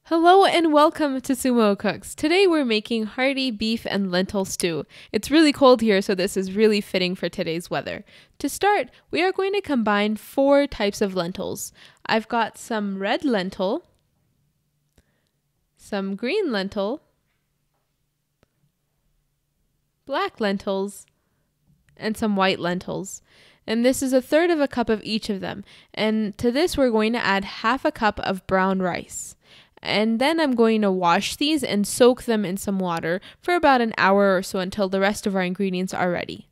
Hello and welcome to SuMo Cooks. Today we're making hearty beef and lentil stew. It's really cold here, so this is really fitting for today's weather. To start, we are going to combine 4 types of lentils. I've got some red lentil, some green lentil, black lentils, and some white lentils. And this is 1/3 of a cup of each of them. And to this we're going to add 1/2 cup of brown rice. And then I'm going to wash these and soak them in some water for about an hour or so until the rest of our ingredients are ready.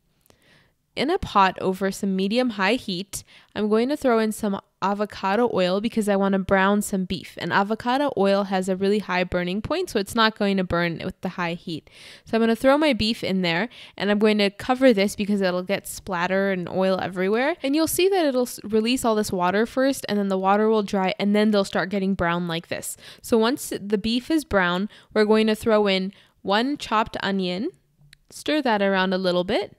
In a pot over some medium-high heat, I'm going to throw in some avocado oil because I want to brown some beef. And avocado oil has a really high burning point, so it's not going to burn with the high heat. So I'm going to throw my beef in there, and I'm going to cover this because it'll get splatter and oil everywhere. And you'll see that it'll release all this water first, and then the water will dry, and then they'll start getting brown like this. So once the beef is brown, we're going to throw in 1 chopped onion, stir that around a little bit,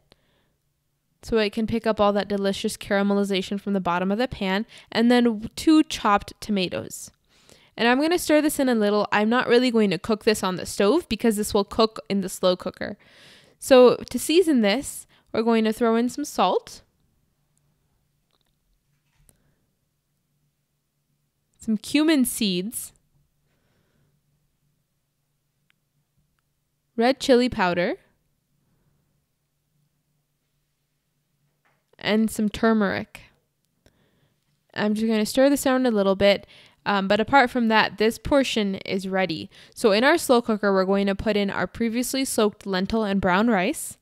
so it can pick up all that delicious caramelization from the bottom of the pan, and then 2 chopped tomatoes. And I'm going to stir this in a little. I'm not really going to cook this on the stove because this will cook in the slow cooker. So to season this, we're going to throw in some salt, some cumin seeds, red chili powder, and some turmeric. I'm just going to stir this around a little bit, but apart from that, this portion is ready. So in our slow cooker, we're going to put in our previously soaked lentil and brown rice,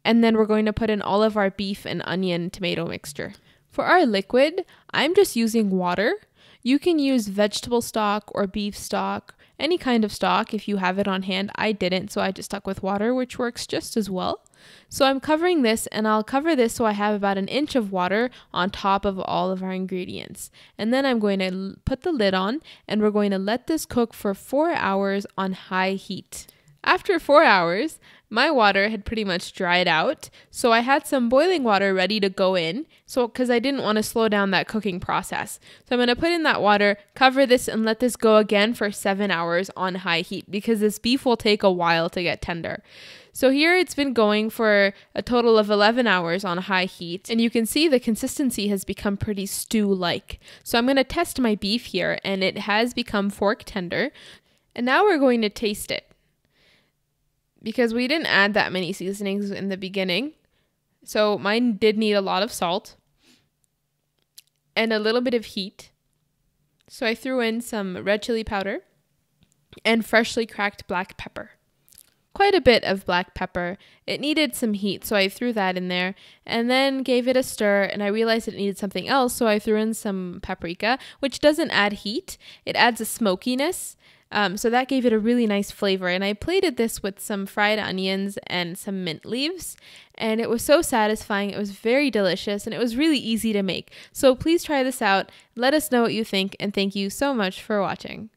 and then we're going to put in all of our beef and onion tomato mixture. For our liquid, I'm just using water. You can use vegetable stock or beef stock, any kind of stock if you have it on hand. I didn't, so I just stuck with water, which works just as well. So I'm covering this, and I'll cover this so I have about 1 inch of water on top of all of our ingredients. And then I'm going to put the lid on, and we're going to let this cook for 4 hours on high heat. After 4 hours, my water had pretty much dried out, so I had some boiling water ready to go in, because I didn't want to slow down that cooking process. So I'm going to put in that water, cover this, and let this go again for 7 hours on high heat, because this beef will take a while to get tender. So here it's been going for a total of 11 hours on high heat, and you can see the consistency has become pretty stew-like. So I'm going to test my beef here, and it has become fork tender. And now we're going to taste it, because we didn't add that many seasonings in the beginning. So mine did need a lot of salt and a little bit of heat. So I threw in some red chili powder and freshly cracked black pepper. Quite a bit of black pepper. It needed some heat, so I threw that in there and then gave it a stir, and I realized it needed something else, so I threw in some paprika, which doesn't add heat. It adds a smokiness. So that gave it a really nice flavor, and I plated this with some fried onions and some mint leaves, and it was so satisfying. It was very delicious, and it was really easy to make. So please try this out. Let us know what you think, and thank you so much for watching.